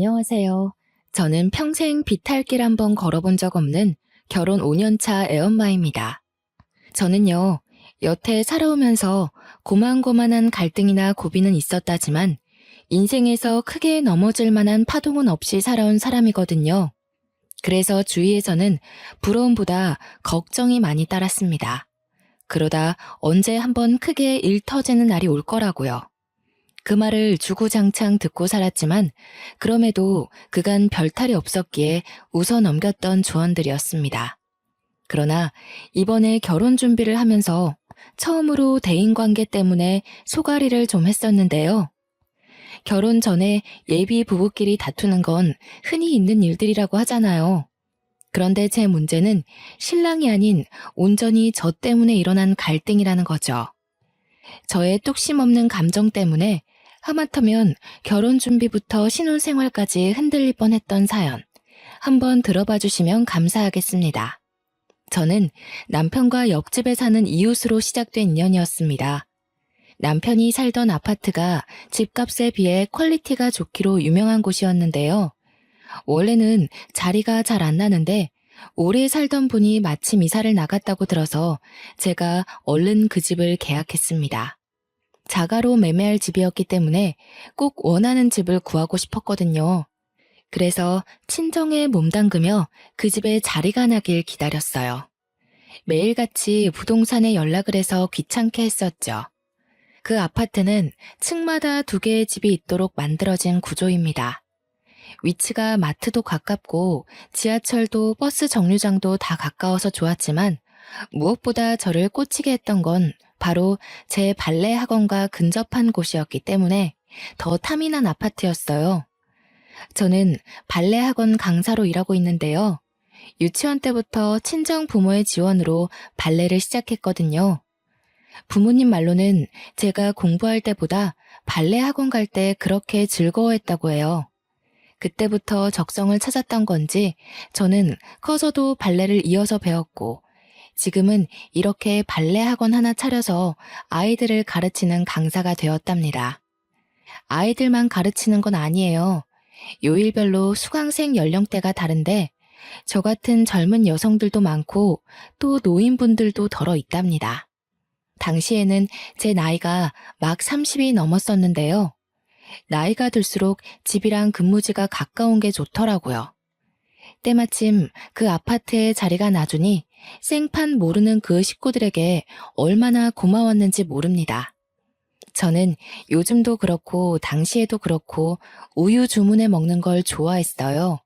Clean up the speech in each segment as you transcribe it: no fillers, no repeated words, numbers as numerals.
안녕하세요. 저는 평생 비탈길 한번 걸어본 적 없는 결혼 5년차 애엄마입니다. 저는요, 여태 살아오면서 고만고만한 갈등이나 고비는 있었다지만 인생에서 크게 넘어질 만한 파동은 없이 살아온 사람이거든요. 그래서 주위에서는 부러움보다 걱정이 많이 따랐습니다. 그러다 언제 한번 크게 일 터지는 날이 올 거라고요. 그 말을 주구장창 듣고 살았지만 그럼에도 그간 별탈이 없었기에 웃어 넘겼던 조언들이었습니다. 그러나 이번에 결혼 준비를 하면서 처음으로 대인관계 때문에 소가리를 좀 했었는데요. 결혼 전에 예비 부부끼리 다투는 건 흔히 있는 일들이라고 하잖아요. 그런데 제 문제는 신랑이 아닌 온전히 저 때문에 일어난 갈등이라는 거죠. 저의 뚝심 없는 감정 때문에 하마터면 결혼 준비부터 신혼생활까지 흔들릴 뻔했던 사연, 한번 들어봐 주시면 감사하겠습니다. 저는 남편과 옆집에 사는 이웃으로 시작된 인연이었습니다. 남편이 살던 아파트가 집값에 비해 퀄리티가 좋기로 유명한 곳이었는데요. 원래는 자리가 잘 안 나는데 오래 살던 분이 마침 이사를 나갔다고 들어서 제가 얼른 그 집을 계약했습니다. 자가로 매매할 집이었기 때문에 꼭 원하는 집을 구하고 싶었거든요. 그래서 친정에 몸담그며 그 집에 자리가 나길 기다렸어요. 매일같이 부동산에 연락을 해서 귀찮게 했었죠. 그 아파트는 층마다 2개의 집이 있도록 만들어진 구조입니다. 위치가 마트도 가깝고 지하철도 버스 정류장도 다 가까워서 좋았지만 무엇보다 저를 꽂히게 했던 건 바로 제 발레 학원과 근접한 곳이었기 때문에 더 탐이 난 아파트였어요. 저는 발레 학원 강사로 일하고 있는데요. 유치원 때부터 친정 부모의 지원으로 발레를 시작했거든요. 부모님 말로는 제가 공부할 때보다 발레 학원 갈 때 그렇게 즐거워했다고 해요. 그때부터 적성을 찾았던 건지 저는 커서도 발레를 이어서 배웠고 지금은 이렇게 발레 학원 하나 차려서 아이들을 가르치는 강사가 되었답니다. 아이들만 가르치는 건 아니에요. 요일별로 수강생 연령대가 다른데 저 같은 젊은 여성들도 많고 또 노인분들도 덜어 있답니다. 당시에는 제 나이가 막 30이 넘었었는데요. 나이가 들수록 집이랑 근무지가 가까운 게 좋더라고요. 때마침 그 아파트에 자리가 나주니 생판 모르는 그 식구들에게 얼마나 고마웠는지 모릅니다. 저는 요즘도 그렇고 당시에도 그렇고 우유 주문해 먹는 걸 좋아했어요.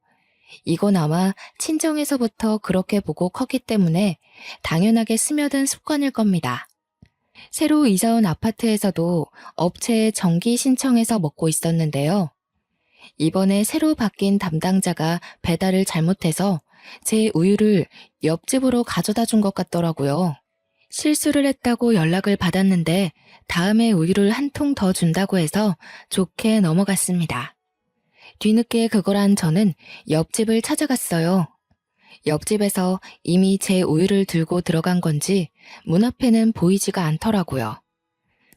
이건 아마 친정에서부터 그렇게 보고 컸기 때문에 당연하게 스며든 습관일 겁니다. 새로 이사 온 아파트에서도 업체에 정기 신청해서 먹고 있었는데요. 이번에 새로 바뀐 담당자가 배달을 잘못해서 제 우유를 옆집으로 가져다 준 것 같더라고요. 실수를 했다고 연락을 받았는데 다음에 우유를 한 통 더 준다고 해서 좋게 넘어갔습니다. 뒤늦게 그걸 한 저는 옆집을 찾아갔어요. 옆집에서 이미 제 우유를 들고 들어간 건지 문 앞에는 보이지가 않더라고요.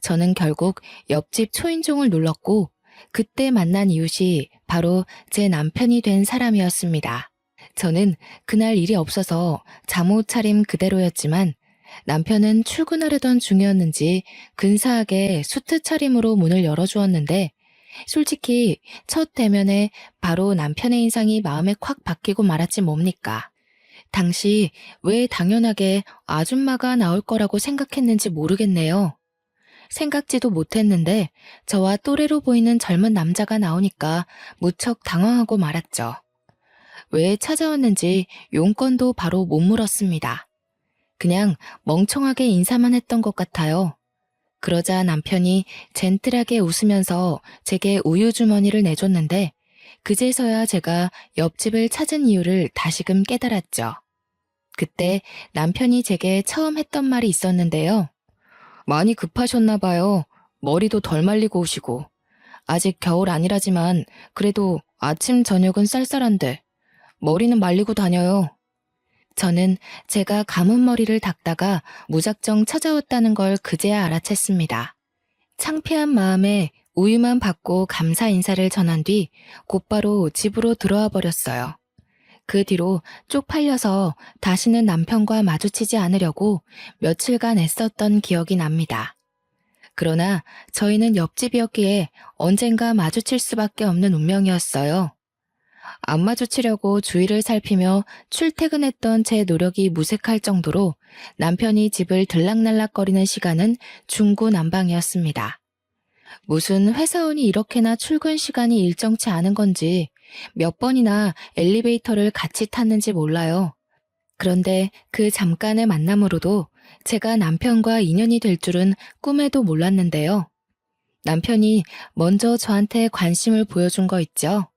저는 결국 옆집 초인종을 눌렀고 그때 만난 이웃이 바로 제 남편이 된 사람이었습니다. 저는 그날 일이 없어서 잠옷 차림 그대로였지만 남편은 출근하려던 중이었는지 근사하게 수트 차림으로 문을 열어주었는데 솔직히 첫 대면에 바로 남편의 인상이 마음에 콱 박히고 말았지 뭡니까. 당시 왜 당연하게 아줌마가 나올 거라고 생각했는지 모르겠네요. 생각지도 못했는데 저와 또래로 보이는 젊은 남자가 나오니까 무척 당황하고 말았죠. 왜 찾아왔는지 용건도 바로 못 물었습니다. 그냥 멍청하게 인사만 했던 것 같아요. 그러자 남편이 젠틀하게 웃으면서 제게 우유 주머니를 내줬는데 그제서야 제가 옆집을 찾은 이유를 다시금 깨달았죠. 그때 남편이 제게 처음 했던 말이 있었는데요. 많이 급하셨나 봐요. 머리도 덜 말리고 오시고. 아직 겨울 아니라지만 그래도 아침 저녁은 쌀쌀한데 머리는 말리고 다녀요. 저는 제가 감은 머리를 닦다가 무작정 찾아왔다는 걸 그제야 알아챘습니다. 창피한 마음에 우유만 받고 감사 인사를 전한 뒤 곧바로 집으로 들어와 버렸어요. 그 뒤로 쪽팔려서 다시는 남편과 마주치지 않으려고 며칠간 애썼던 기억이 납니다. 그러나 저희는 옆집이었기에 언젠가 마주칠 수밖에 없는 운명이었어요. 안 마주치려고 주위를 살피며 출퇴근했던 제 노력이 무색할 정도로 남편이 집을 들락날락거리는 시간은 중구난방이었습니다. 무슨 회사원이 이렇게나 출근 시간이 일정치 않은 건지 몇 번이나 엘리베이터를 같이 탔는지 몰라요. 그런데 그 잠깐의 만남으로도 제가 남편과 인연이 될 줄은 꿈에도 몰랐는데요. 남편이 먼저 저한테 관심을 보여준 거 있죠.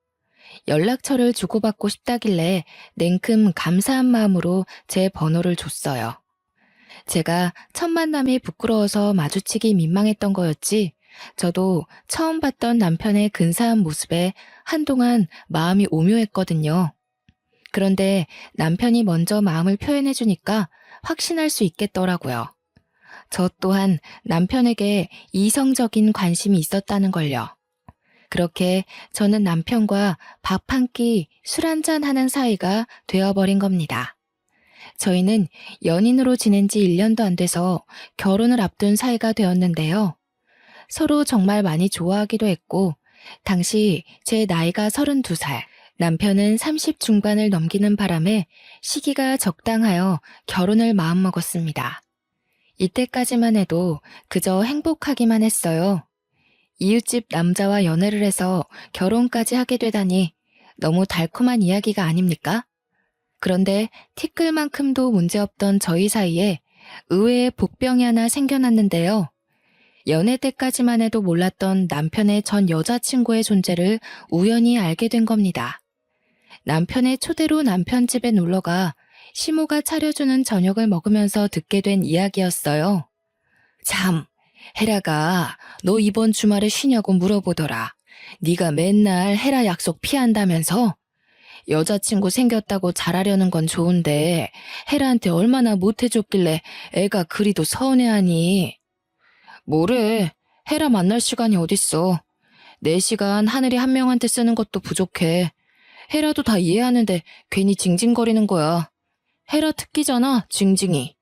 연락처를 주고받고 싶다길래 냉큼 감사한 마음으로 제 번호를 줬어요. 제가 첫 만남이 부끄러워서 마주치기 민망했던 거였지, 저도 처음 봤던 남편의 근사한 모습에 한동안 마음이 오묘했거든요. 그런데 남편이 먼저 마음을 표현해주니까 확신할 수 있겠더라고요. 저 또한 남편에게 이성적인 관심이 있었다는 걸요. 그렇게 저는 남편과 밥 한 끼, 술 한잔 하는 사이가 되어버린 겁니다. 저희는 연인으로 지낸 지 1년도 안 돼서 결혼을 앞둔 사이가 되었는데요. 서로 정말 많이 좋아하기도 했고, 당시 제 나이가 32살, 남편은 30 중반을 넘기는 바람에 시기가 적당하여 결혼을 마음먹었습니다. 이때까지만 해도 그저 행복하기만 했어요. 이웃집 남자와 연애를 해서 결혼까지 하게 되다니 너무 달콤한 이야기가 아닙니까? 그런데 티끌만큼도 문제없던 저희 사이에 의외의 복병이 하나 생겨났는데요. 연애 때까지만 해도 몰랐던 남편의 전 여자친구의 존재를 우연히 알게 된 겁니다. 남편의 초대로 남편 집에 놀러가 시모가 차려주는 저녁을 먹으면서 듣게 된 이야기였어요. 참, 헤라가 너 이번 주말에 쉬냐고 물어보더라. 네가 맨날 헤라 약속 피한다면서? 여자친구 생겼다고 잘하려는 건 좋은데 헤라한테 얼마나 못해줬길래 애가 그리도 서운해하니. 뭐래, 헤라 만날 시간이 어딨어. 내 시간 하늘이 한 명한테 쓰는 것도 부족해. 헤라도 다 이해하는데 괜히 징징거리는 거야. 헤라 특기잖아, 징징이.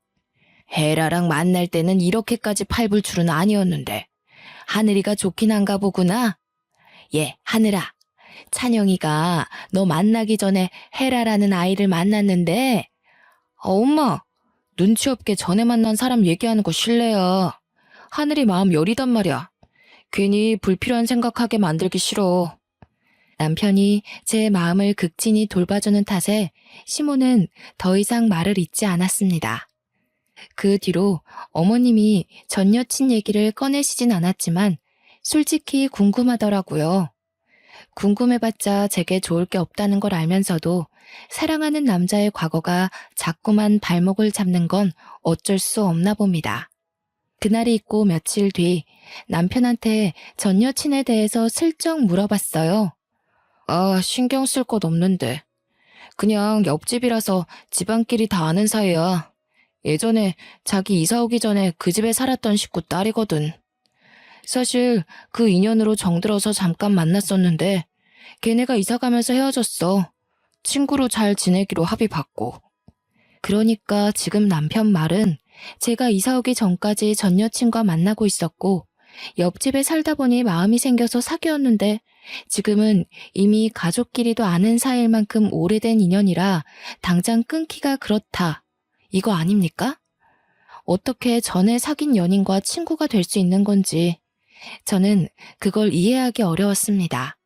헤라랑 만날 때는 이렇게까지 팔불 줄은 아니었는데 하늘이가 좋긴 한가 보구나. 예, 하늘아. 찬영이가 너 만나기 전에 헤라라는 아이를 만났는데 엄마, 눈치 없게 전에 만난 사람 얘기하는 거 실례야. 하늘이 마음 여리단 말이야. 괜히 불필요한 생각하게 만들기 싫어. 남편이 제 마음을 극진히 돌봐주는 탓에 시모는 더 이상 말을 잇지 않았습니다. 그 뒤로 어머님이 전 여친 얘기를 꺼내시진 않았지만 솔직히 궁금하더라고요. 궁금해봤자 제게 좋을 게 없다는 걸 알면서도 사랑하는 남자의 과거가 자꾸만 발목을 잡는 건 어쩔 수 없나 봅니다. 그날이 있고 며칠 뒤 남편한테 전 여친에 대해서 슬쩍 물어봤어요. 아, 신경 쓸 것 없는데. 그냥 옆집이라서 집안끼리 다 아는 사이야. 예전에 자기 이사 오기 전에 그 집에 살았던 식구 딸이거든. 사실 그 인연으로 정들어서 잠깐 만났었는데 걔네가 이사 가면서 헤어졌어. 친구로 잘 지내기로 합의 봤고. 그러니까 지금 남편 말은 제가 이사 오기 전까지 전 여친과 만나고 있었고 옆집에 살다 보니 마음이 생겨서 사귀었는데 지금은 이미 가족끼리도 아는 사이일 만큼 오래된 인연이라 당장 끊기가 그렇다. 이거 아닙니까? 어떻게 전에 사귄 연인과 친구가 될 수 있는 건지 저는 그걸 이해하기 어려웠습니다.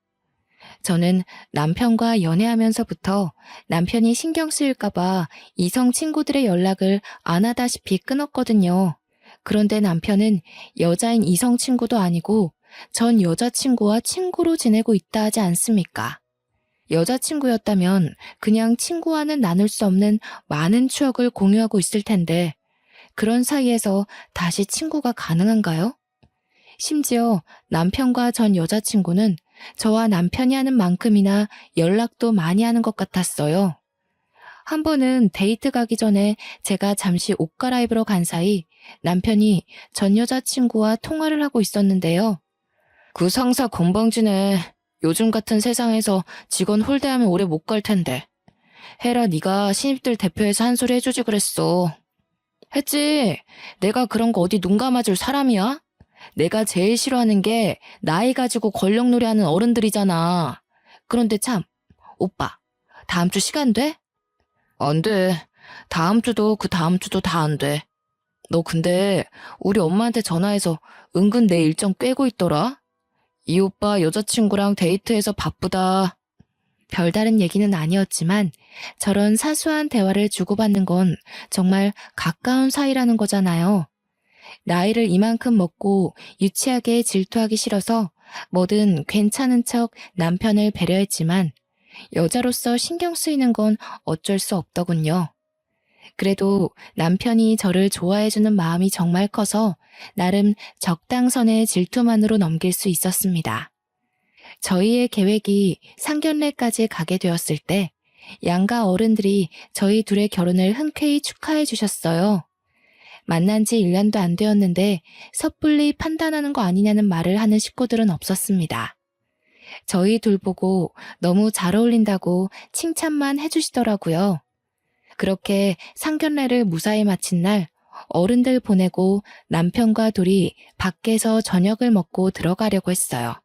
저는 남편과 연애하면서부터 남편이 신경 쓰일까봐 이성 친구들의 연락을 안 하다시피 끊었거든요. 그런데 남편은 여자인 이성 친구도 아니고 전 여자친구와 친구로 지내고 있다 하지 않습니까? 여자친구였다면 그냥 친구와는 나눌 수 없는 많은 추억을 공유하고 있을 텐데 그런 사이에서 다시 친구가 가능한가요? 심지어 남편과 전 여자친구는 저와 남편이 하는 만큼이나 연락도 많이 하는 것 같았어요. 한 번은 데이트 가기 전에 제가 잠시 옷 갈아입으러 간 사이 남편이 전 여자친구와 통화를 하고 있었는데요. 그 상사 건방지네. 요즘 같은 세상에서 직원 홀대하면 오래 못 갈 텐데. 헤라 네가 신입들 대표해서 한 소리 해주지 그랬어. 했지. 내가 그런 거 어디 눈 감아줄 사람이야? 내가 제일 싫어하는 게 나이 가지고 권력놀이하는 어른들이잖아. 그런데 참, 오빠, 다음 주 시간 돼? 안 돼. 다음 주도 그 다음 주도 다 안 돼. 너 근데 우리 엄마한테 전화해서 은근 내 일정 꿰고 있더라? 이 오빠 여자친구랑 데이트해서 바쁘다. 별다른 얘기는 아니었지만 저런 사소한 대화를 주고받는 건 정말 가까운 사이라는 거잖아요. 나이를 이만큼 먹고 유치하게 질투하기 싫어서 뭐든 괜찮은 척 남편을 배려했지만 여자로서 신경 쓰이는 건 어쩔 수 없더군요. 그래도 남편이 저를 좋아해주는 마음이 정말 커서 나름 적당선의 질투만으로 넘길 수 있었습니다. 저희의 계획이 상견례까지 가게 되었을 때 양가 어른들이 저희 둘의 결혼을 흔쾌히 축하해 주셨어요. 만난 지 1년도 안 되었는데 섣불리 판단하는 거 아니냐는 말을 하는 식구들은 없었습니다. 저희 둘 보고 너무 잘 어울린다고 칭찬만 해주시더라고요. 그렇게 상견례를 무사히 마친 날 어른들 보내고 남편과 둘이 밖에서 저녁을 먹고 들어가려고 했어요.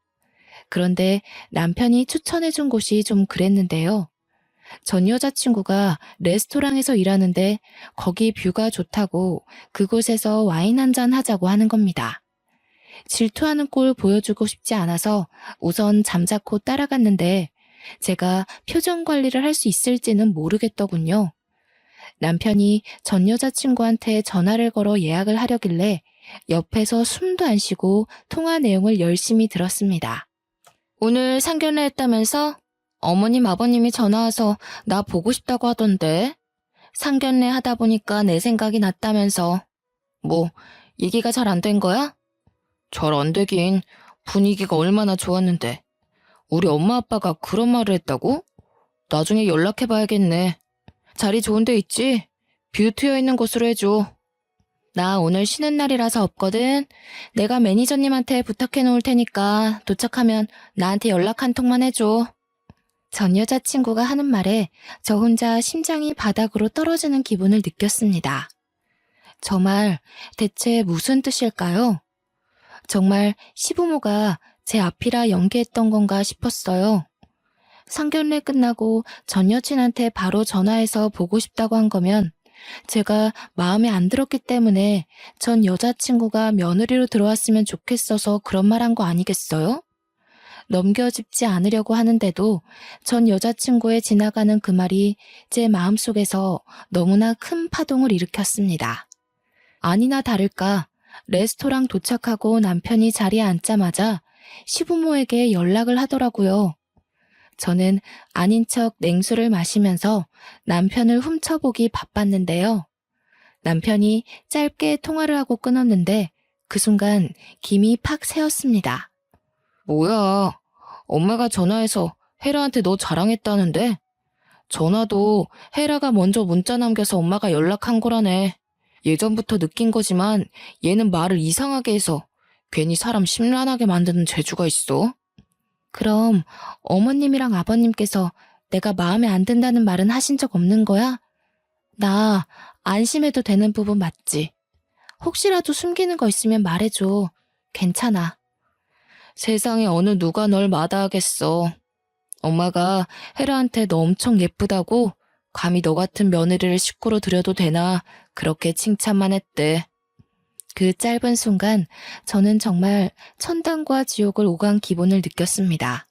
그런데 남편이 추천해준 곳이 좀 그랬는데요. 전 여자친구가 레스토랑에서 일하는데 거기 뷰가 좋다고 그곳에서 와인 한잔 하자고 하는 겁니다. 질투하는 꼴 보여주고 싶지 않아서 우선 잠자코 따라갔는데 제가 표정 관리를 할 수 있을지는 모르겠더군요. 남편이 전 여자친구한테 전화를 걸어 예약을 하려길래 옆에서 숨도 안 쉬고 통화 내용을 열심히 들었습니다. 오늘 상견례 했다면서? 어머님 아버님이 전화와서 나 보고 싶다고 하던데. 상견례 하다 보니까 내 생각이 났다면서. 뭐 얘기가 잘 안 된 거야? 잘 안 되긴. 분위기가 얼마나 좋았는데. 우리 엄마 아빠가 그런 말을 했다고? 나중에 연락해봐야겠네. 자리 좋은 데 있지? 뷰 트여 있는 곳으로 해줘. 나 오늘 쉬는 날이라서 없거든. 내가 매니저님한테 부탁해 놓을 테니까 도착하면 나한테 연락 한 통만 해줘. 전 여자친구가 하는 말에 저 혼자 심장이 바닥으로 떨어지는 기분을 느꼈습니다. 저 말 대체 무슨 뜻일까요? 정말 시부모가 제 앞이라 연기했던 건가 싶었어요. 상견례 끝나고 전 여친한테 바로 전화해서 보고 싶다고 한 거면 제가 마음에 안 들었기 때문에 전 여자친구가 며느리로 들어왔으면 좋겠어서 그런 말 한 거 아니겠어요? 넘겨짚지 않으려고 하는데도 전 여자친구의 지나가는 그 말이 제 마음속에서 너무나 큰 파동을 일으켰습니다. 아니나 다를까 레스토랑 도착하고 남편이 자리에 앉자마자 시부모에게 연락을 하더라고요. 저는 아닌 척 냉수를 마시면서 남편을 훔쳐보기 바빴는데요. 남편이 짧게 통화를 하고 끊었는데 그 순간 김이 팍 새었습니다. 뭐야, 엄마가 전화해서 헤라한테 너 자랑했다는데? 전화도 헤라가 먼저 문자 남겨서 엄마가 연락한 거라네. 예전부터 느낀 거지만 얘는 말을 이상하게 해서 괜히 사람 심란하게 만드는 재주가 있어. 그럼 어머님이랑 아버님께서 내가 마음에 안 든다는 말은 하신 적 없는 거야? 나 안심해도 되는 부분 맞지? 혹시라도 숨기는 거 있으면 말해줘. 괜찮아. 세상에 어느 누가 널 마다하겠어. 엄마가 헤라한테 너 엄청 예쁘다고 감히 너 같은 며느리를 식구로 들여도 되나 그렇게 칭찬만 했대. 그 짧은 순간 저는 정말 천당과 지옥을 오간 기분을 느꼈습니다.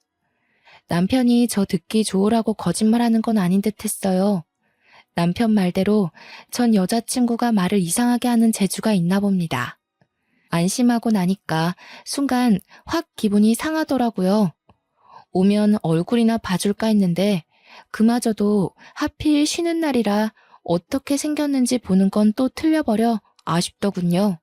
남편이 저 듣기 좋으라고 거짓말하는 건 아닌 듯 했어요. 남편 말대로 전 여자친구가 말을 이상하게 하는 재주가 있나 봅니다. 안심하고 나니까 순간 확 기분이 상하더라고요. 오면 얼굴이나 봐줄까 했는데 그마저도 하필 쉬는 날이라 어떻게 생겼는지 보는 건 또 틀려버려 아쉽더군요.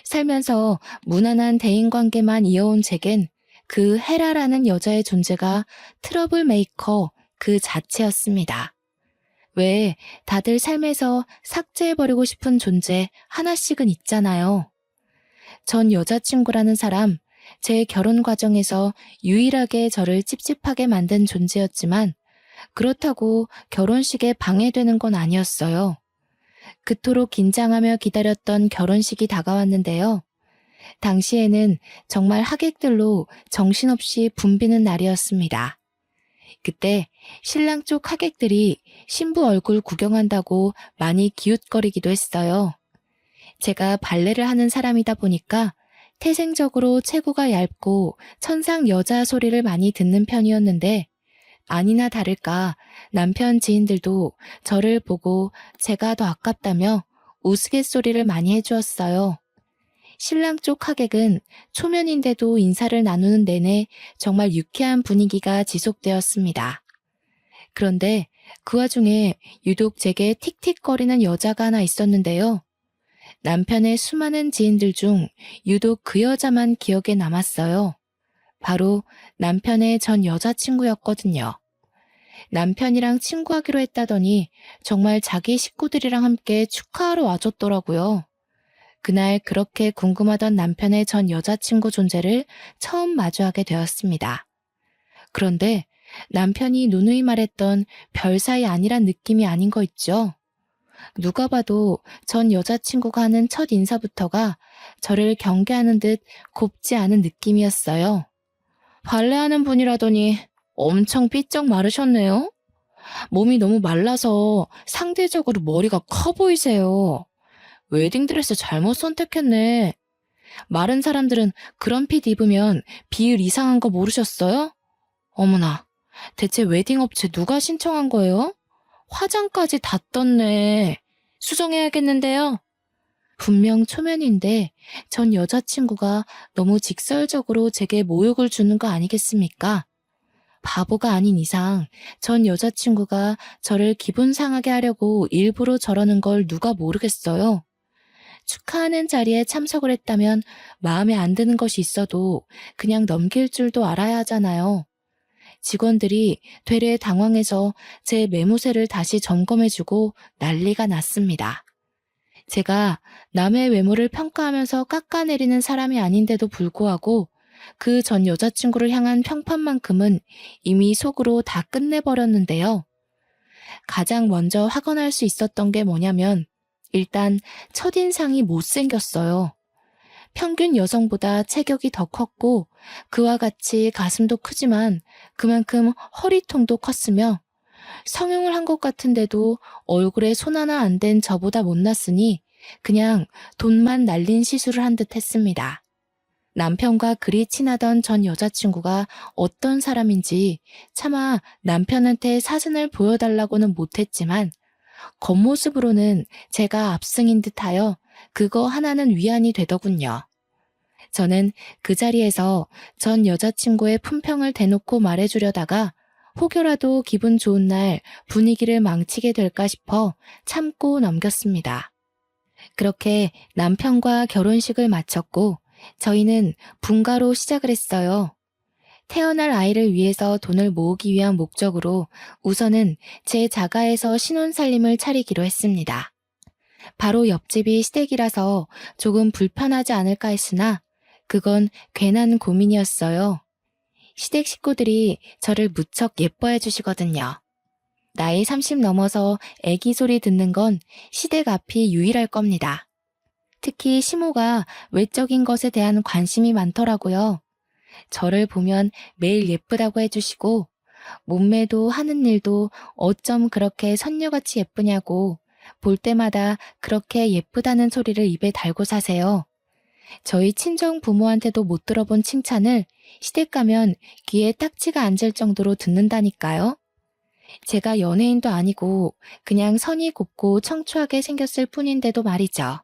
살면서 무난한 대인관계만 이어온 제겐 그 헤라라는 여자의 존재가 트러블 메이커 그 자체였습니다. 왜 다들 삶에서 삭제해버리고 싶은 존재 하나씩은 있잖아요. 전 여자친구라는 사람 제 결혼 과정에서 유일하게 저를 찝찝하게 만든 존재였지만 그렇다고 결혼식에 방해되는 건 아니었어요. 그토록 긴장하며 기다렸던 결혼식이 다가왔는데요. 당시에는 정말 하객들로 정신없이 붐비는 날이었습니다. 그때 신랑 쪽 하객들이 신부 얼굴 구경한다고 많이 기웃거리기도 했어요. 제가 발레를 하는 사람이다 보니까 태생적으로 체구가 얇고 천상 여자 소리를 많이 듣는 편이었는데 아니나 다를까 남편 지인들도 저를 보고 제가 더 아깝다며 우스갯소리를 많이 해주었어요. 신랑 쪽 하객은 초면인데도 인사를 나누는 내내 정말 유쾌한 분위기가 지속되었습니다. 그런데 그 와중에 유독 제게 틱틱거리는 여자가 하나 있었는데요. 남편의 수많은 지인들 중 유독 그 여자만 기억에 남았어요. 바로 남편의 전 여자친구였거든요. 남편이랑 친구하기로 했다더니 정말 자기 식구들이랑 함께 축하하러 와줬더라고요. 그날 그렇게 궁금하던 남편의 전 여자친구 존재를 처음 마주하게 되었습니다. 그런데 남편이 누누이 말했던 별 사이 아니란 느낌이 아닌 거 있죠? 누가 봐도 전 여자친구가 하는 첫 인사부터가 저를 경계하는 듯 곱지 않은 느낌이었어요. 발레하는 분이라더니 엄청 삐쩍 마르셨네요. 몸이 너무 말라서 상대적으로 머리가 커 보이세요. 웨딩드레스 잘못 선택했네. 마른 사람들은 그런 핏 입으면 비율 이상한 거 모르셨어요? 어머나, 대체 웨딩 업체 누가 신청한 거예요? 화장까지 다 떴네. 수정해야겠는데요. 분명 초면인데 전 여자친구가 너무 직설적으로 제게 모욕을 주는 거 아니겠습니까? 바보가 아닌 이상 전 여자친구가 저를 기분 상하게 하려고 일부러 저러는 걸 누가 모르겠어요. 축하하는 자리에 참석을 했다면 마음에 안 드는 것이 있어도 그냥 넘길 줄도 알아야 하잖아요. 직원들이 되레 당황해서 제 매무새를 다시 점검해주고 난리가 났습니다. 제가 남의 외모를 평가하면서 깎아내리는 사람이 아닌데도 불구하고 그 전 여자친구를 향한 평판만큼은 이미 속으로 다 끝내버렸는데요. 가장 먼저 확언할 수 있었던 게 뭐냐면 일단 첫인상이 못생겼어요. 평균 여성보다 체격이 더 컸고 그와 같이 가슴도 크지만 그만큼 허리통도 컸으며 성형을 한 것 같은데도 얼굴에 손 하나 안 댄 저보다 못났으니 그냥 돈만 날린 시술을 한 듯 했습니다. 남편과 그리 친하던 전 여자친구가 어떤 사람인지 차마 남편한테 사진을 보여달라고는 못했지만 겉모습으로는 제가 압승인 듯하여 그거 하나는 위안이 되더군요. 저는 그 자리에서 전 여자친구의 품평을 대놓고 말해주려다가 혹여라도 기분 좋은 날 분위기를 망치게 될까 싶어 참고 넘겼습니다. 그렇게 남편과 결혼식을 마쳤고 저희는 분가로 시작을 했어요. 태어날 아이를 위해서 돈을 모으기 위한 목적으로 우선은 제 자가에서 신혼살림을 차리기로 했습니다. 바로 옆집이 시댁이라서 조금 불편하지 않을까 했으나 그건 괜한 고민이었어요. 시댁 식구들이 저를 무척 예뻐해 주시거든요. 나이 30 넘어서 애기 소리 듣는 건 시댁 앞이 유일할 겁니다. 특히 시모가 외적인 것에 대한 관심이 많더라고요. 저를 보면 매일 예쁘다고 해주시고 몸매도 하는 일도 어쩜 그렇게 선녀같이 예쁘냐고 볼 때마다 그렇게 예쁘다는 소리를 입에 달고 사세요. 저희 친정 부모한테도 못 들어본 칭찬을 시댁 가면 귀에 딱지가 앉을 정도로 듣는다니까요. 제가 연예인도 아니고 그냥 선이 곱고 청초하게 생겼을 뿐인데도 말이죠.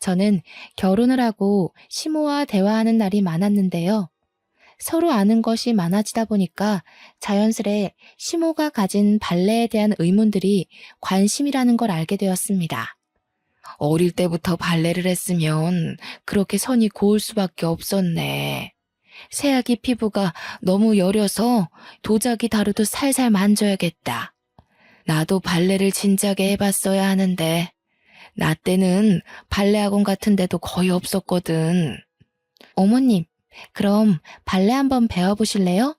저는 결혼을 하고 시모와 대화하는 날이 많았는데요. 서로 아는 것이 많아지다 보니까 자연스레 시모가 가진 발레에 대한 의문들이 관심이라는 걸 알게 되었습니다. 어릴 때부터 발레를 했으면 그렇게 선이 고울 수밖에 없었네. 새아기 피부가 너무 여려서 도자기 다루듯 살살 만져야겠다. 나도 발레를 진작에 해봤어야 하는데 나 때는 발레 학원 같은 데도 거의 없었거든. 어머님, 그럼 발레 한번 배워보실래요?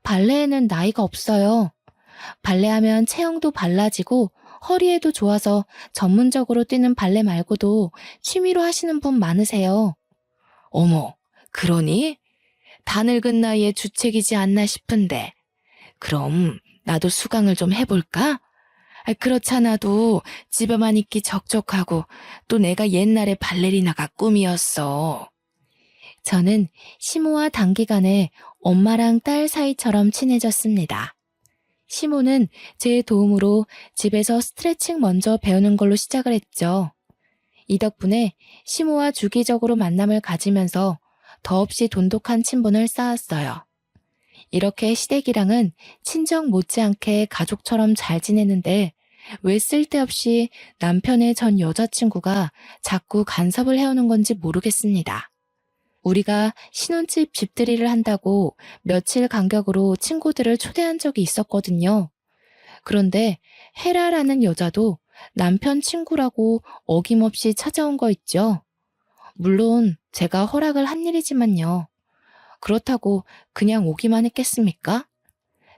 발레에는 나이가 없어요. 발레하면 체형도 발라지고 허리에도 좋아서 전문적으로 뛰는 발레 말고도 취미로 하시는 분 많으세요. 어머, 그러니? 다 늙은 나이에 주책이지 않나 싶은데. 그럼 나도 수강을 좀 해볼까? 그렇잖아도 집에만 있기 적적하고 또 내가 옛날에 발레리나가 꿈이었어. 저는 시모와 단기간에 엄마랑 딸 사이처럼 친해졌습니다. 시모는 제 도움으로 집에서 스트레칭 먼저 배우는 걸로 시작을 했죠. 이 덕분에 시모와 주기적으로 만남을 가지면서 더없이 돈독한 친분을 쌓았어요. 이렇게 시댁이랑은 친정 못지않게 가족처럼 잘 지내는데 왜 쓸데없이 남편의 전 여자친구가 자꾸 간섭을 해오는 건지 모르겠습니다. 우리가 신혼집 집들이를 한다고 며칠 간격으로 친구들을 초대한 적이 있었거든요. 그런데 헤라라는 여자도 남편 친구라고 어김없이 찾아온 거 있죠. 물론 제가 허락을 한 일이지만요. 그렇다고 그냥 오기만 했겠습니까?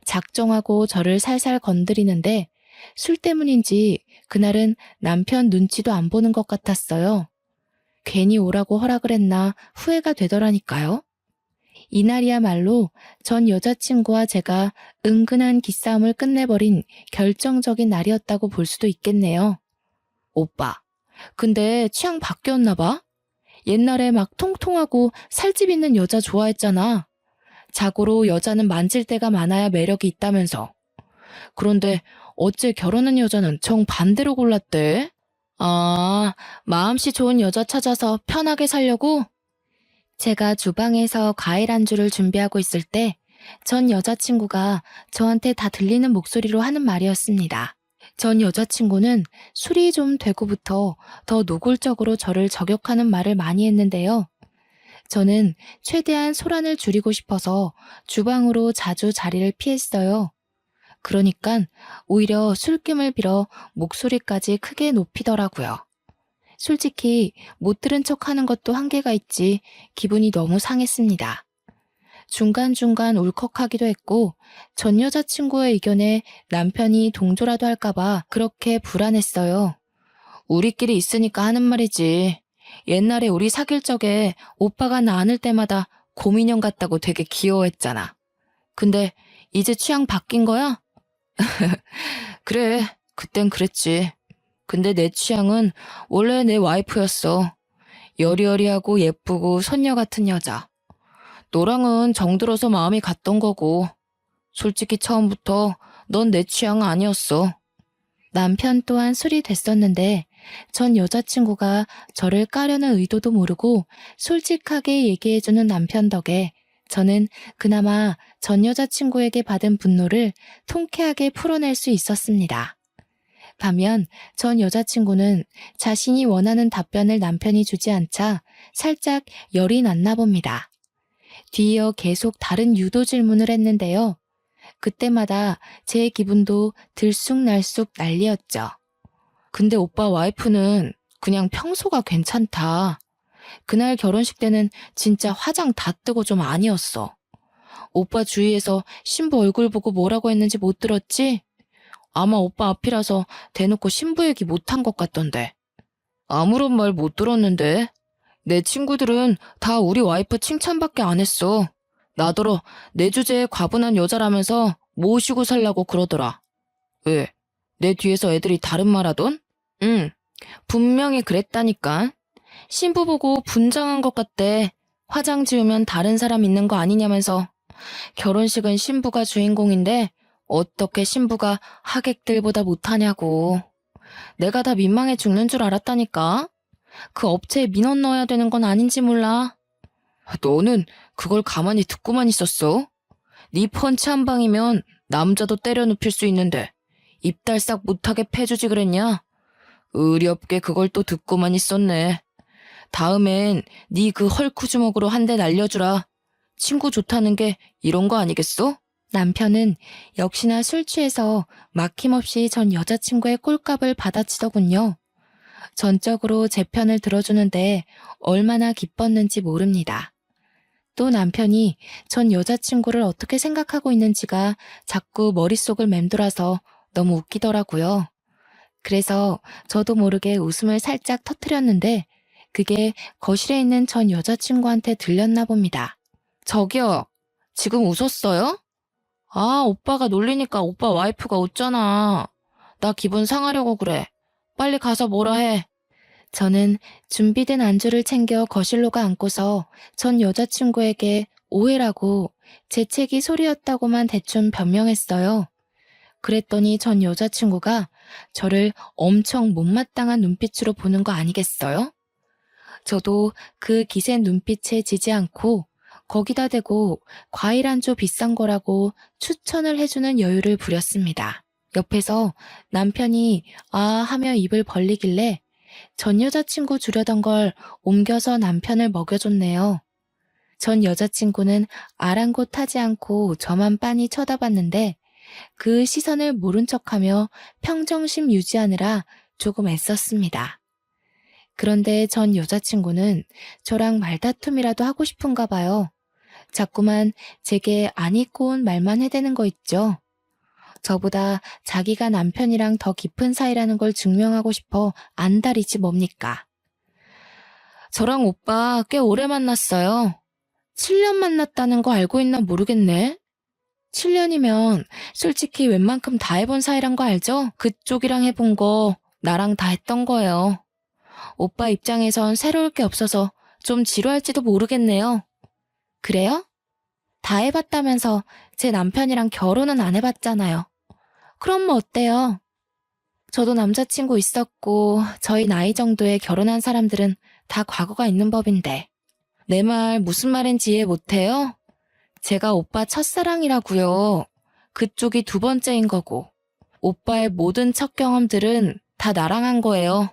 작정하고 저를 살살 건드리는데 술 때문인지 그날은 남편 눈치도 안 보는 것 같았어요. 괜히 오라고 허락을 했나 후회가 되더라니까요. 이날이야말로 전 여자친구와 제가 은근한 기싸움을 끝내버린 결정적인 날이었다고 볼 수도 있겠네요. 오빠, 근데 취향 바뀌었나 봐? 옛날에 막 통통하고 살집 있는 여자 좋아했잖아. 자고로 여자는 만질 때가 많아야 매력이 있다면서. 그런데 어째 결혼한 여자는 정반대로 골랐대? 아, 마음씨 좋은 여자 찾아서 편하게 살려고? 제가 주방에서 과일 안주를 준비하고 있을 때 전 여자친구가 저한테 다 들리는 목소리로 하는 말이었습니다. 전 여자친구는 술이 좀 되고부터 더 노골적으로 저를 저격하는 말을 많이 했는데요. 저는 최대한 소란을 줄이고 싶어서 주방으로 자주 자리를 피했어요. 그러니까 오히려 술김을 빌어 목소리까지 크게 높이더라고요. 솔직히 못 들은 척 하는 것도 한계가 있지 기분이 너무 상했습니다. 중간중간 울컥하기도 했고 전 여자친구의 의견에 남편이 동조라도 할까봐 그렇게 불안했어요. 우리끼리 있으니까 하는 말이지. 옛날에 우리 사귈 적에 오빠가 나 안을 때마다 곰인형 같다고 되게 귀여워했잖아. 근데 이제 취향 바뀐 거야? 그래, 그땐 그랬지. 근데 내 취향은 원래 내 와이프였어. 여리여리하고 예쁘고 손녀 같은 여자. 너랑은 정들어서 마음이 갔던 거고. 솔직히 처음부터 넌 내 취향 아니었어. 남편 또한 술이 됐었는데 전 여자친구가 저를 까려는 의도도 모르고 솔직하게 얘기해주는 남편 덕에 저는 그나마 전 여자친구에게 받은 분노를 통쾌하게 풀어낼 수 있었습니다. 반면 전 여자친구는 자신이 원하는 답변을 남편이 주지 않자 살짝 열이 났나 봅니다. 뒤이어 계속 다른 유도 질문을 했는데요. 그때마다 제 기분도 들쑥날쑥 난리였죠. 근데 오빠 와이프는 그냥 평소가 괜찮다. 그날 결혼식 때는 진짜 화장 다 뜨고 좀 아니었어. 오빠 주위에서 신부 얼굴 보고 뭐라고 했는지 못 들었지? 아마 오빠 앞이라서 대놓고 신부 얘기 못한 것 같던데. 아무런 말 못 들었는데. 내 친구들은 다 우리 와이프 칭찬밖에 안 했어. 나더러 내 주제에 과분한 여자라면서 모시고 살라고 그러더라. 왜? 내 뒤에서 애들이 다른 말 하던? 응, 분명히 그랬다니까. 신부 보고 분장한 것 같대. 화장 지우면 다른 사람 있는 거 아니냐면서. 결혼식은 신부가 주인공인데 어떻게 신부가 하객들보다 못하냐고. 내가 다 민망해 죽는 줄 알았다니까. 그 업체에 민원 넣어야 되는 건 아닌지 몰라. 너는 그걸 가만히 듣고만 있었어? 네 펀치 한 방이면 남자도 때려 눕힐 수 있는데 입달싹 못하게 패주지 그랬냐? 의리 없게 그걸 또 듣고만 있었네. 다음엔 네 그 헐크 주먹으로 한 대 날려주라. 친구 좋다는 게 이런 거 아니겠어? 남편은 역시나 술 취해서 막힘없이 전 여자친구의 꼴값을 받아치더군요. 전적으로 제 편을 들어주는데 얼마나 기뻤는지 모릅니다. 또 남편이 전 여자친구를 어떻게 생각하고 있는지가 자꾸 머릿속을 맴돌아서 너무 웃기더라고요. 그래서 저도 모르게 웃음을 살짝 터뜨렸는데 그게 거실에 있는 전 여자친구한테 들렸나 봅니다. 저기요, 지금 웃었어요? 아, 오빠가 놀리니까 오빠 와이프가 웃잖아. 나 기분 상하려고 그래. 빨리 가서 뭐라 해. 저는 준비된 안주를 챙겨 거실로 가 앉고서 전 여자친구에게 오해라고 재채기 소리였다고만 대충 변명했어요. 그랬더니 전 여자친구가 저를 엄청 못마땅한 눈빛으로 보는 거 아니겠어요? 저도 그 기센 눈빛에 지지 않고 거기다 대고 과일 안주 비싼 거라고 추천을 해주는 여유를 부렸습니다. 옆에서 남편이 아 하며 입을 벌리길래 전 여자친구 주려던 걸 옮겨서 남편을 먹여줬네요. 전 여자친구는 아랑곳하지 않고 저만 빤히 쳐다봤는데 그 시선을 모른 척하며 평정심 유지하느라 조금 애썼습니다. 그런데 전 여자친구는 저랑 말다툼이라도 하고 싶은가 봐요. 자꾸만 제게 안 잊고 온 말만 해대는 거 있죠. 저보다 자기가 남편이랑 더 깊은 사이라는 걸 증명하고 싶어 안달이지 뭡니까? 저랑 오빠 꽤 오래 만났어요. 7년 만났다는 거 알고 있나 모르겠네. 7년이면 솔직히 웬만큼 다 해본 사이란 거 알죠? 그쪽이랑 해본 거 나랑 다 했던 거예요. 오빠 입장에선 새로울 게 없어서 좀 지루할지도 모르겠네요. 그래요? 다 해봤다면서 제 남편이랑 결혼은 안 해봤잖아요. 그럼 뭐 어때요? 저도 남자친구 있었고 저희 나이 정도에 결혼한 사람들은 다 과거가 있는 법인데. 내 말 무슨 말인지 이해 못해요? 제가 오빠 첫사랑이라고요. 그쪽이 두 번째인 거고. 오빠의 모든 첫 경험들은 다 나랑 한 거예요.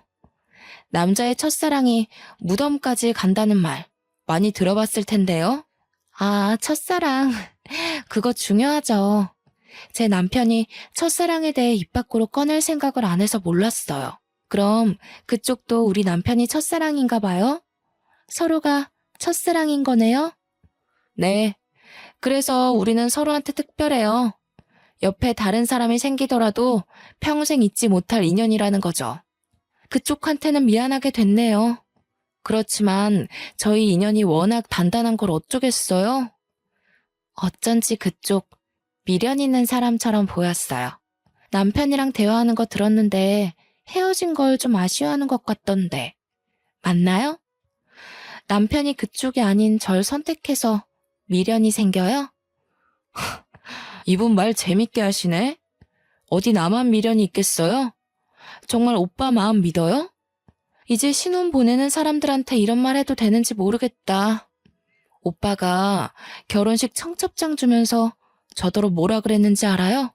남자의 첫사랑이 무덤까지 간다는 말 많이 들어봤을 텐데요. 아, 첫사랑. 그거 중요하죠. 제 남편이 첫사랑에 대해 입 밖으로 꺼낼 생각을 안 해서 몰랐어요. 그럼 그쪽도 우리 남편이 첫사랑인가 봐요? 서로가 첫사랑인 거네요? 네. 그래서 우리는 서로한테 특별해요. 옆에 다른 사람이 생기더라도 평생 잊지 못할 인연이라는 거죠. 그쪽한테는 미안하게 됐네요. 그렇지만 저희 인연이 워낙 단단한 걸 어쩌겠어요? 어쩐지 그쪽 미련 있는 사람처럼 보였어요. 남편이랑 대화하는 거 들었는데 헤어진 걸 좀 아쉬워하는 것 같던데. 맞나요? 남편이 그쪽이 아닌 절 선택해서 미련이 생겨요? 이분 말 재밌게 하시네. 어디 나만 미련이 있겠어요? 정말 오빠 마음 믿어요? 이제 신혼 보내는 사람들한테 이런 말 해도 되는지 모르겠다. 오빠가 결혼식 청첩장 주면서 저더러 뭐라 그랬는지 알아요?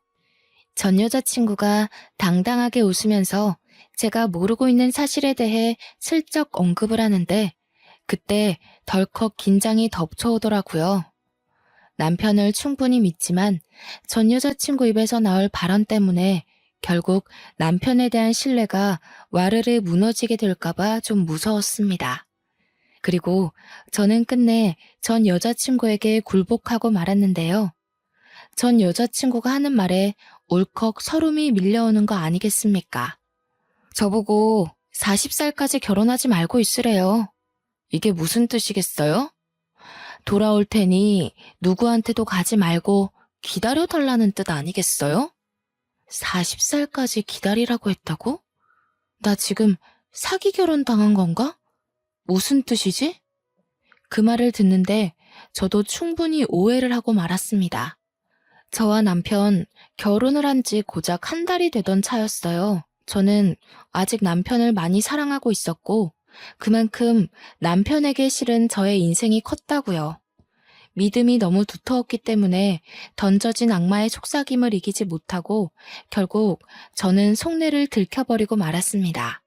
전 여자친구가 당당하게 웃으면서 제가 모르고 있는 사실에 대해 슬쩍 언급을 하는데 그때 덜컥 긴장이 덮쳐오더라고요. 남편을 충분히 믿지만 전 여자친구 입에서 나올 발언 때문에 결국 남편에 대한 신뢰가 와르르 무너지게 될까봐 좀 무서웠습니다. 그리고 저는 끝내 전 여자친구에게 굴복하고 말았는데요. 전 여자친구가 하는 말에 울컥 서름이 밀려오는 거 아니겠습니까? 저보고 40살까지 결혼하지 말고 있으래요. 이게 무슨 뜻이겠어요? 돌아올 테니 누구한테도 가지 말고 기다려달라는 뜻 아니겠어요? 40살까지 기다리라고 했다고? 나 지금 사기 결혼 당한 건가? 무슨 뜻이지? 그 말을 듣는데 저도 충분히 오해를 하고 말았습니다. 저와 남편 결혼을 한 지 고작 한 달이 되던 차였어요. 저는 아직 남편을 많이 사랑하고 있었고 그만큼 남편에게 실은 저의 인생이 컸다고요. 믿음이 너무 두터웠기 때문에 던져진 악마의 속삭임을 이기지 못하고 결국 저는 속내를 들켜버리고 말았습니다.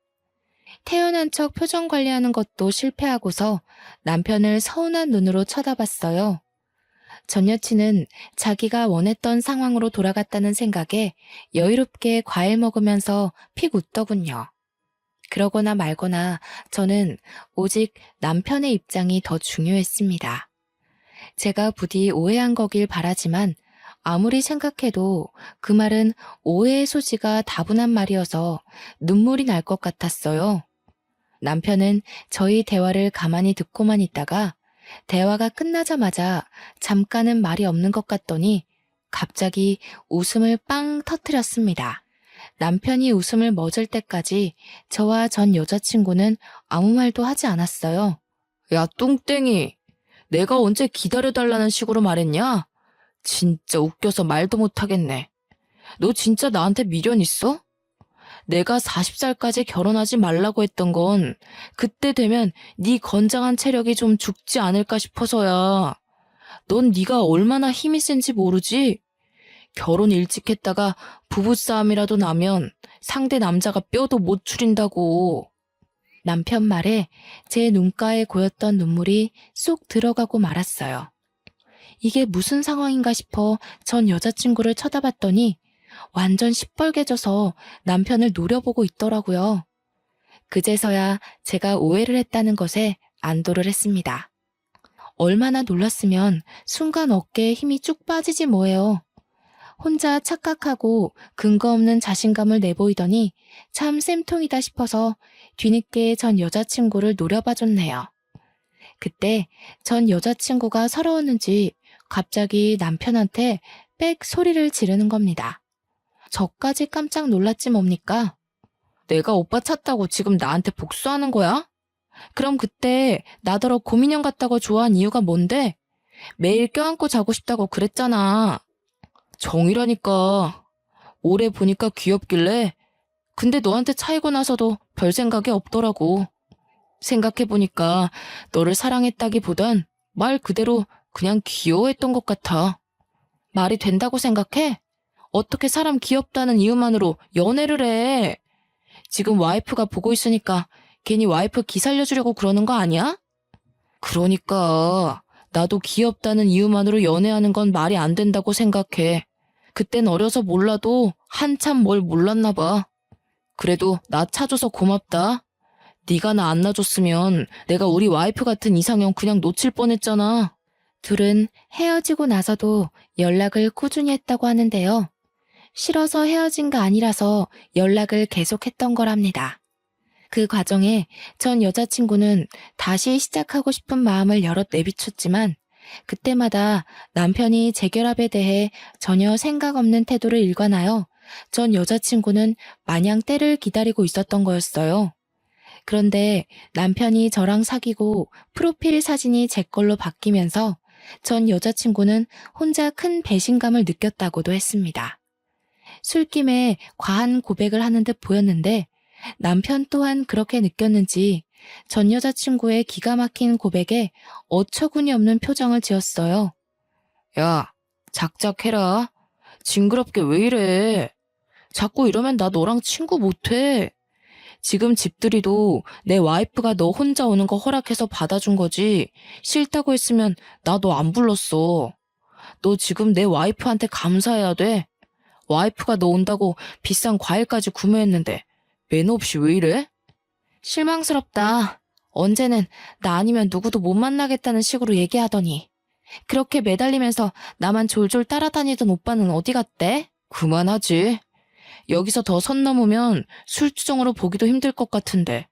태연한 척 표정 관리하는 것도 실패하고서 남편을 서운한 눈으로 쳐다봤어요. 전 여친은 자기가 원했던 상황으로 돌아갔다는 생각에 여유롭게 과일 먹으면서 픽 웃더군요. 그러거나 말거나 저는 오직 남편의 입장이 더 중요했습니다. 제가 부디 오해한 거길 바라지만 아무리 생각해도 그 말은 오해의 소지가 다분한 말이어서 눈물이 날 것 같았어요. 남편은 저희 대화를 가만히 듣고만 있다가 대화가 끝나자마자 잠깐은 말이 없는 것 같더니 갑자기 웃음을 빵 터뜨렸습니다. 남편이 웃음을 멎을 때까지 저와 전 여자친구는 아무 말도 하지 않았어요. 야, 뚱땡이. 내가 언제 기다려달라는 식으로 말했냐? 진짜 웃겨서 말도 못하겠네. 너 진짜 나한테 미련 있어? 내가 40살까지 결혼하지 말라고 했던 건 그때 되면 네 건장한 체력이 좀 죽지 않을까 싶어서야. 넌 네가 얼마나 힘이 센지 모르지? 결혼 일찍 했다가 부부싸움이라도 나면 상대 남자가 뼈도 못 추린다고. 남편 말에 제 눈가에 고였던 눈물이 쏙 들어가고 말았어요. 이게 무슨 상황인가 싶어 전 여자친구를 쳐다봤더니 완전 시뻘개져서 남편을 노려보고 있더라고요. 그제서야 제가 오해를 했다는 것에 안도를 했습니다. 얼마나 놀랐으면 순간 어깨에 힘이 쭉 빠지지 뭐예요. 혼자 착각하고 근거 없는 자신감을 내보이더니 참 쌤통이다 싶어서 뒤늦게 전 여자친구를 노려봐줬네요. 그때 전 여자친구가 서러웠는지 갑자기 남편한테 빽 소리를 지르는 겁니다. 저까지 깜짝 놀랐지 뭡니까? 내가 오빠 찾다고 지금 나한테 복수하는 거야? 그럼 그때 나더러 고민형 같다고 좋아한 이유가 뭔데? 매일 껴안고 자고 싶다고 그랬잖아. 정이라니까. 오래 보니까 귀엽길래. 근데 너한테 차이고 나서도 별 생각이 없더라고. 생각해보니까 너를 사랑했다기보단 말 그대로 그냥 귀여워했던 것 같아. 말이 된다고 생각해? 어떻게 사람 귀엽다는 이유만으로 연애를 해? 지금 와이프가 보고 있으니까 괜히 와이프 기살려주려고 그러는 거 아니야? 그러니까 나도 귀엽다는 이유만으로 연애하는 건 말이 안 된다고 생각해. 그땐 어려서 몰라도 한참 뭘 몰랐나 봐. 그래도 나 차줘서 고맙다. 네가 나 안 놔줬으면 내가 우리 와이프 같은 이상형 그냥 놓칠 뻔했잖아. 둘은 헤어지고 나서도 연락을 꾸준히 했다고 하는데요. 싫어서 헤어진 거 아니라서 연락을 계속했던 거랍니다. 그 과정에 전 여자친구는 다시 시작하고 싶은 마음을 여럿 내비쳤지만 그때마다 남편이 재결합에 대해 전혀 생각 없는 태도를 일관하여 전 여자친구는 마냥 때를 기다리고 있었던 거였어요. 그런데 남편이 저랑 사귀고 프로필 사진이 제 걸로 바뀌면서 전 여자친구는 혼자 큰 배신감을 느꼈다고도 했습니다. 술김에 과한 고백을 하는 듯 보였는데 남편 또한 그렇게 느꼈는지 전 여자친구의 기가 막힌 고백에 어처구니 없는 표정을 지었어요. 야, 작작해라. 징그럽게 왜 이래? 자꾸 이러면 나 너랑 친구 못해. 지금 집들이도 내 와이프가 너 혼자 오는 거 허락해서 받아준 거지. 싫다고 했으면 나 너 안 불렀어. 너 지금 내 와이프한테 감사해야 돼. 와이프가 너 온다고 비싼 과일까지 구매했는데 매너 없이 왜 이래? 실망스럽다. 언제는 나 아니면 누구도 못 만나겠다는 식으로 얘기하더니 그렇게 매달리면서 나만 졸졸 따라다니던 오빠는 어디 갔대? 그만하지. 여기서 더 선 넘으면 술주정으로 보기도 힘들 것 같은데.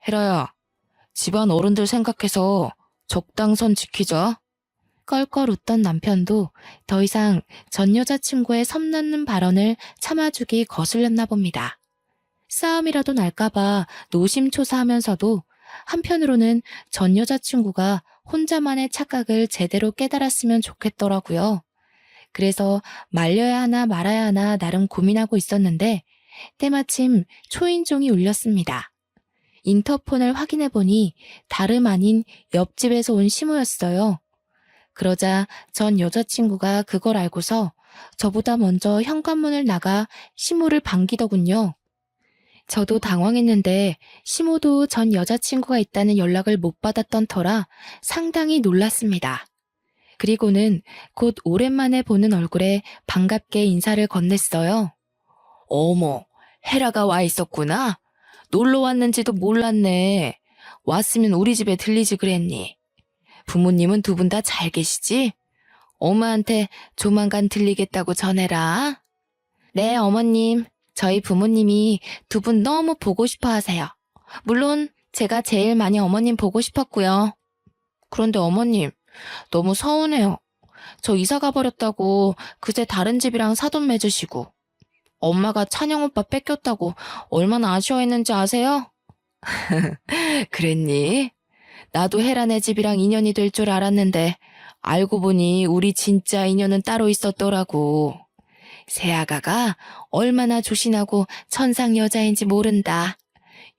혜라야, 집안 어른들 생각해서 적당선 지키자. 껄껄 웃던 남편도 더 이상 전 여자친구의 섬나는 발언을 참아주기 거슬렸나 봅니다. 싸움이라도 날까봐 노심초사하면서도 한편으로는 전 여자친구가 혼자만의 착각을 제대로 깨달았으면 좋겠더라고요. 그래서 말려야 하나 말아야 하나 나름 고민하고 있었는데 때마침 초인종이 울렸습니다. 인터폰을 확인해보니 다름 아닌 옆집에서 온 시모였어요. 그러자 전 여자친구가 그걸 알고서 저보다 먼저 현관문을 나가 시모를 반기더군요. 저도 당황했는데 시모도 전 여자친구가 있다는 연락을 못 받았던 터라 상당히 놀랐습니다. 그리고는 곧 오랜만에 보는 얼굴에 반갑게 인사를 건넸어요. 어머, 헤라가 와 있었구나. 놀러 왔는지도 몰랐네. 왔으면 우리 집에 들리지 그랬니. 부모님은 두 분 다 잘 계시지? 엄마한테 조만간 들리겠다고 전해라. 네, 어머님. 저희 부모님이 두 분 너무 보고 싶어 하세요. 물론 제가 제일 많이 어머님 보고 싶었고요. 그런데 어머님, 너무 서운해요. 저 이사 가버렸다고 그제 다른 집이랑 사돈 맺으시고 엄마가 찬영 오빠 뺏겼다고 얼마나 아쉬워했는지 아세요? 그랬니? 나도 혜란의 집이랑 인연이 될 줄 알았는데 알고 보니 우리 진짜 인연은 따로 있었더라고. 새아가가 얼마나 조신하고 천상 여자인지 모른다.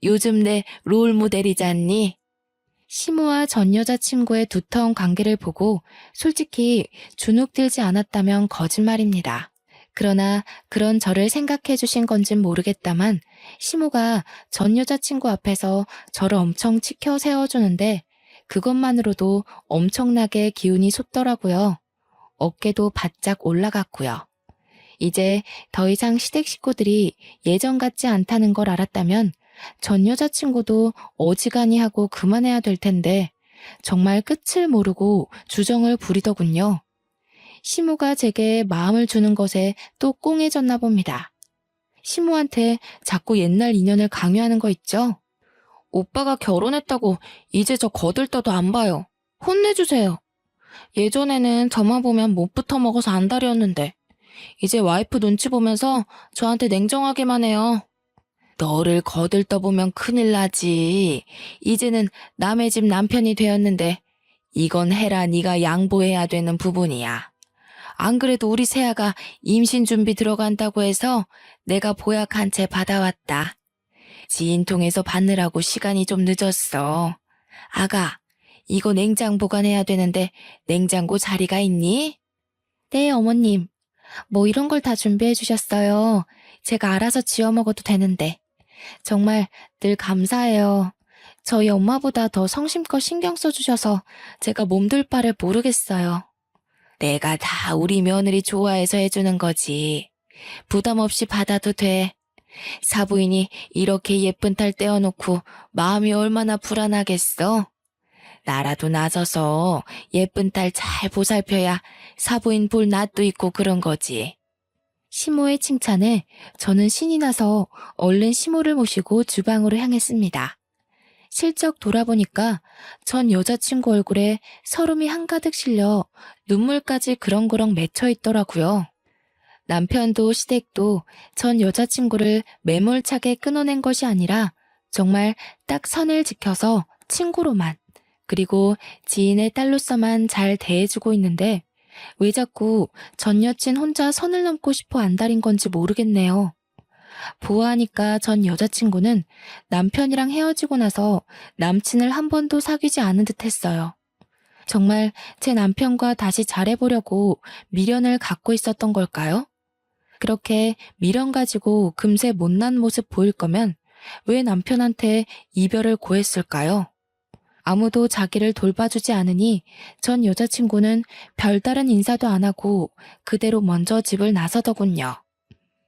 요즘 내 롤모델이잖니? 시모와 전 여자친구의 두터운 관계를 보고 솔직히 주눅들지 않았다면 거짓말입니다. 그러나 그런 저를 생각해 주신 건진 모르겠다만 시모가 전 여자친구 앞에서 저를 엄청 치켜 세워주는데 그것만으로도 엄청나게 기운이 솟더라고요. 어깨도 바짝 올라갔고요. 이제 더 이상 시댁 식구들이 예전 같지 않다는 걸 알았다면 전 여자친구도 어지간히 하고 그만해야 될 텐데 정말 끝을 모르고 주정을 부리더군요. 시모가 제게 마음을 주는 것에 또 꽁해졌나 봅니다. 시모한테 자꾸 옛날 인연을 강요하는 거 있죠? 오빠가 결혼했다고 이제 저 거들떠도 안 봐요. 혼내주세요. 예전에는 저만 보면 못 붙어 먹어서 안달이었는데 이제 와이프 눈치 보면서 저한테 냉정하게만 해요. 너를 거들떠보면 큰일 나지. 이제는 남의 집 남편이 되었는데 이건 해라 네가 양보해야 되는 부분이야. 안 그래도 우리 새아가 임신 준비 들어간다고 해서 내가 보약 한 채 받아왔다. 지인 통해서 받느라고 시간이 좀 늦었어. 아가, 이거 냉장 보관해야 되는데 냉장고 자리가 있니? 네, 어머님. 뭐 이런 걸 다 준비해 주셨어요. 제가 알아서 지어 먹어도 되는데. 정말 늘 감사해요. 저희 엄마보다 더 성심껏 신경 써주셔서 제가 몸둘 바를 모르겠어요. 내가 다 우리 며느리 좋아해서 해주는 거지. 부담 없이 받아도 돼. 사부인이 이렇게 예쁜 딸 떼어놓고 마음이 얼마나 불안하겠어? 나라도 나서서 예쁜 딸 잘 보살펴야 사부인 볼 낯도 있고 그런 거지. 시모의 칭찬에 저는 신이 나서 얼른 시모를 모시고 주방으로 향했습니다. 실적 돌아보니까 전 여자친구 얼굴에 서름이 한가득 실려 눈물까지 그렁그렁 맺혀 있더라고요. 남편도 시댁도 전 여자친구를 매몰차게 끊어낸 것이 아니라 정말 딱 선을 지켜서 친구로만 그리고 지인의 딸로서만 잘 대해주고 있는데 왜 자꾸 전 여친 혼자 선을 넘고 싶어 안달인 건지 모르겠네요. 보아하니까 전 여자친구는 남편이랑 헤어지고 나서 남친을 한 번도 사귀지 않은 듯 했어요. 정말 제 남편과 다시 잘해보려고 미련을 갖고 있었던 걸까요? 그렇게 미련 가지고 금세 못난 모습 보일 거면 왜 남편한테 이별을 고했을까요? 아무도 자기를 돌봐주지 않으니 전 여자친구는 별다른 인사도 안 하고 그대로 먼저 집을 나서더군요.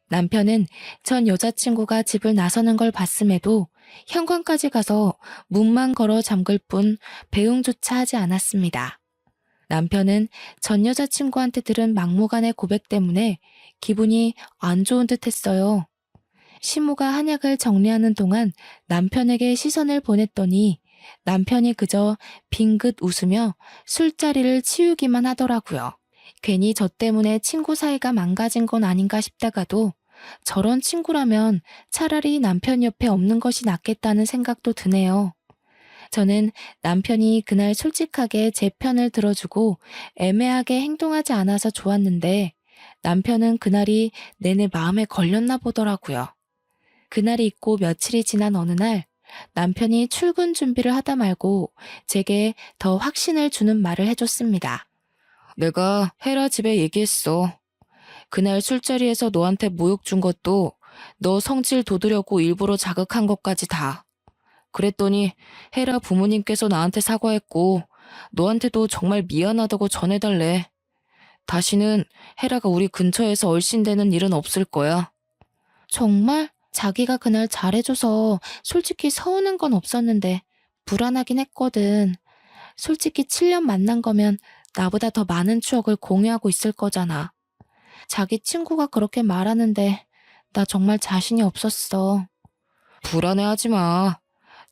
남편은 전 여자친구가 집을 나서는 걸 봤음에도 현관까지 가서 문만 걸어 잠글 뿐 배웅조차 하지 않았습니다. 남편은 전 여자친구한테 들은 막무가내 고백 때문에 기분이 안 좋은 듯 했어요. 시모가 한약을 정리하는 동안 남편에게 시선을 보냈더니 남편이 그저 빙긋 웃으며 술자리를 치우기만 하더라고요. 괜히 저 때문에 친구 사이가 망가진 건 아닌가 싶다가도 저런 친구라면 차라리 남편 옆에 없는 것이 낫겠다는 생각도 드네요. 저는 남편이 그날 솔직하게 제 편을 들어주고 애매하게 행동하지 않아서 좋았는데 남편은 그날이 내내 마음에 걸렸나 보더라고요. 그날이 있고 며칠이 지난 어느 날 남편이 출근 준비를 하다 말고 제게 더 확신을 주는 말을 해줬습니다. 내가 헤라 집에 얘기했어. 그날 술자리에서 너한테 모욕 준 것도 너 성질 돋으려고 일부러 자극한 것까지 다. 그랬더니 헤라 부모님께서 나한테 사과했고 너한테도 정말 미안하다고 전해달래. 다시는 헤라가 우리 근처에서 얼씬되는 일은 없을 거야. 정말? 자기가 그날 잘해줘서 솔직히 서운한 건 없었는데 불안하긴 했거든. 솔직히 7년 만난 거면 나보다 더 많은 추억을 공유하고 있을 거잖아. 자기 친구가 그렇게 말하는데 나 정말 자신이 없었어. 불안해하지 마.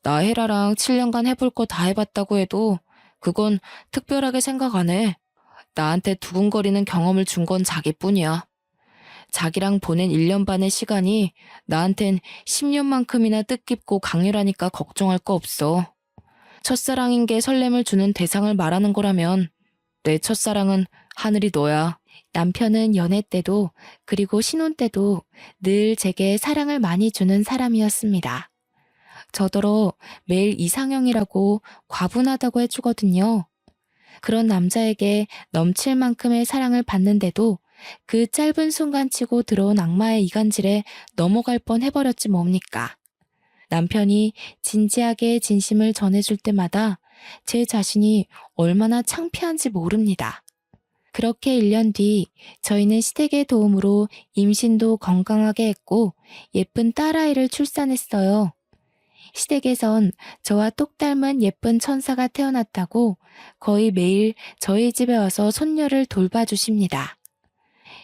나혜라랑 7년간 해볼 거 다 해봤다고 해도 그건 특별하게 생각 안 해. 나한테 두근거리는 경험을 준 건 자기뿐이야. 자기랑 보낸 1년 반의 시간이 나한텐 10년만큼이나 뜻깊고 강렬하니까 걱정할 거 없어. 첫사랑인 게 설렘을 주는 대상을 말하는 거라면 내 첫사랑은 하늘이 너야. 남편은 연애 때도 그리고 신혼 때도 늘 제게 사랑을 많이 주는 사람이었습니다. 저더러 매일 이상형이라고 과분하다고 해주거든요. 그런 남자에게 넘칠 만큼의 사랑을 받는데도 그 짧은 순간치고 들어온 악마의 이간질에 넘어갈 뻔 해버렸지 뭡니까. 남편이 진지하게 진심을 전해줄 때마다 제 자신이 얼마나 창피한지 모릅니다. 그렇게 1년 뒤 저희는 시댁의 도움으로 임신도 건강하게 했고 예쁜 딸아이를 출산했어요. 시댁에선 저와 똑 닮은 예쁜 천사가 태어났다고 거의 매일 저희 집에 와서 손녀를 돌봐주십니다.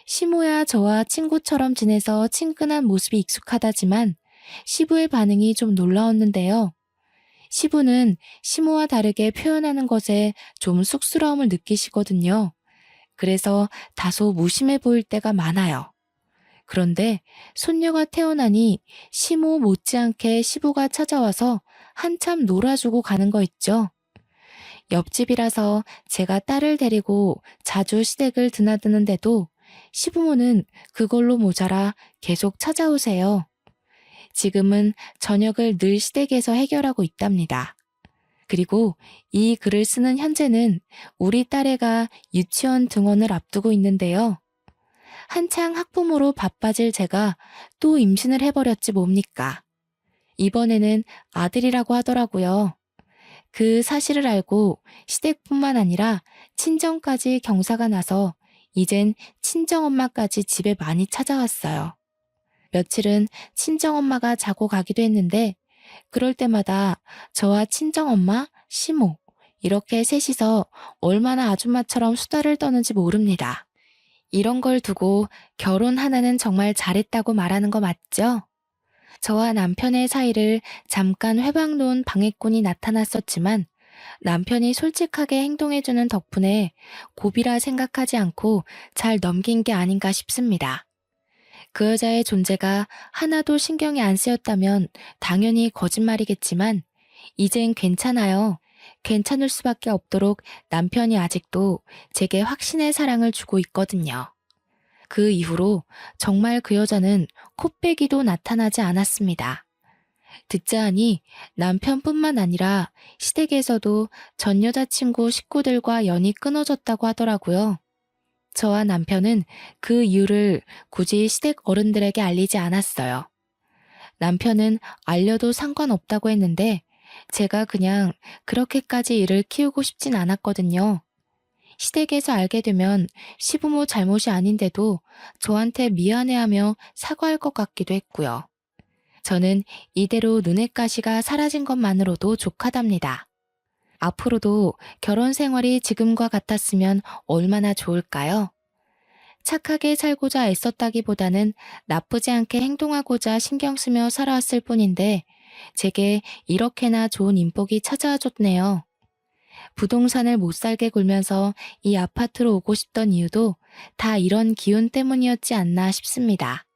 시모야 저와 친구처럼 지내서 친근한 모습이 익숙하다지만 시부의 반응이 좀 놀라웠는데요. 시부는 시모와 다르게 표현하는 것에 좀 쑥스러움을 느끼시거든요. 그래서 다소 무심해 보일 때가 많아요. 그런데 손녀가 태어나니 시모 못지않게 시부가 찾아와서 한참 놀아주고 가는 거 있죠. 옆집이라서 제가 딸을 데리고 자주 시댁을 드나드는데도 시부모는 그걸로 모자라 계속 찾아오세요. 지금은 저녁을 늘 시댁에서 해결하고 있답니다. 그리고 이 글을 쓰는 현재는 우리 딸애가 유치원 등원을 앞두고 있는데요. 한창 학부모로 바빠질 제가 또 임신을 해버렸지 뭡니까. 이번에는 아들이라고 하더라고요. 그 사실을 알고 시댁뿐만 아니라 친정까지 경사가 나서 이젠 친정엄마까지 집에 많이 찾아왔어요. 며칠은 친정엄마가 자고 가기도 했는데 그럴 때마다 저와 친정엄마, 시모 이렇게 셋이서 얼마나 아줌마처럼 수다를 떠는지 모릅니다. 이런 걸 두고 결혼 하나는 정말 잘했다고 말하는 거 맞죠? 저와 남편의 사이를 잠깐 회방 놓은 방해꾼이 나타났었지만 남편이 솔직하게 행동해주는 덕분에 고비라 생각하지 않고 잘 넘긴 게 아닌가 싶습니다. 그 여자의 존재가 하나도 신경이 안 쓰였다면 당연히 거짓말이겠지만 이젠 괜찮아요. 괜찮을 수밖에 없도록 남편이 아직도 제게 확신의 사랑을 주고 있거든요. 그 이후로 정말 그 여자는 코빼기도 나타나지 않았습니다. 듣자 하니 남편뿐만 아니라 시댁에서도 전 여자친구 식구들과 연이 끊어졌다고 하더라고요. 저와 남편은 그 이유를 굳이 시댁 어른들에게 알리지 않았어요. 남편은 알려도 상관없다고 했는데 제가 그냥 그렇게까지 일을 키우고 싶진 않았거든요. 시댁에서 알게 되면 시부모 잘못이 아닌데도 저한테 미안해하며 사과할 것 같기도 했고요. 저는 이대로 눈엣 가시가 사라진 것만으로도 족하답니다. 앞으로도 결혼 생활이 지금과 같았으면 얼마나 좋을까요? 착하게 살고자 애썼다기보다는 나쁘지 않게 행동하고자 신경 쓰며 살아왔을 뿐인데 제게 이렇게나 좋은 인복이 찾아와 줬네요. 부동산을 못 살게 굴면서 이 아파트로 오고 싶던 이유도 다 이런 기운 때문이었지 않나 싶습니다.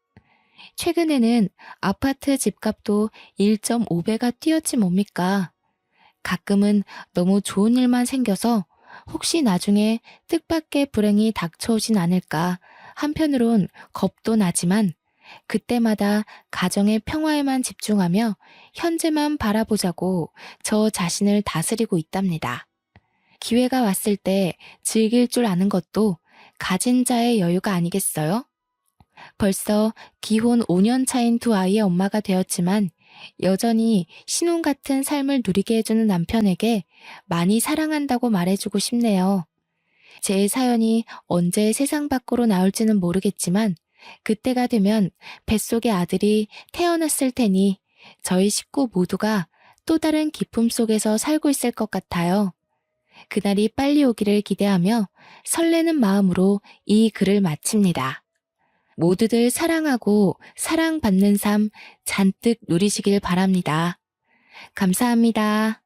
최근에는 아파트 집값도 1.5배가 뛰었지 뭡니까? 가끔은 너무 좋은 일만 생겨서 혹시 나중에 뜻밖의 불행이 닥쳐오진 않을까 한편으론 겁도 나지만 그때마다 가정의 평화에만 집중하며 현재만 바라보자고 저 자신을 다스리고 있답니다. 기회가 왔을 때 즐길 줄 아는 것도 가진 자의 여유가 아니겠어요? 벌써 기혼 5년 차인 두 아이의 엄마가 되었지만 여전히 신혼 같은 삶을 누리게 해주는 남편에게 많이 사랑한다고 말해주고 싶네요. 제 사연이 언제 세상 밖으로 나올지는 모르겠지만 그때가 되면 뱃속의 아들이 태어났을 테니 저희 식구 모두가 또 다른 기쁨 속에서 살고 있을 것 같아요. 그날이 빨리 오기를 기대하며 설레는 마음으로 이 글을 마칩니다. 모두들 사랑하고 사랑받는 삶 잔뜩 누리시길 바랍니다. 감사합니다.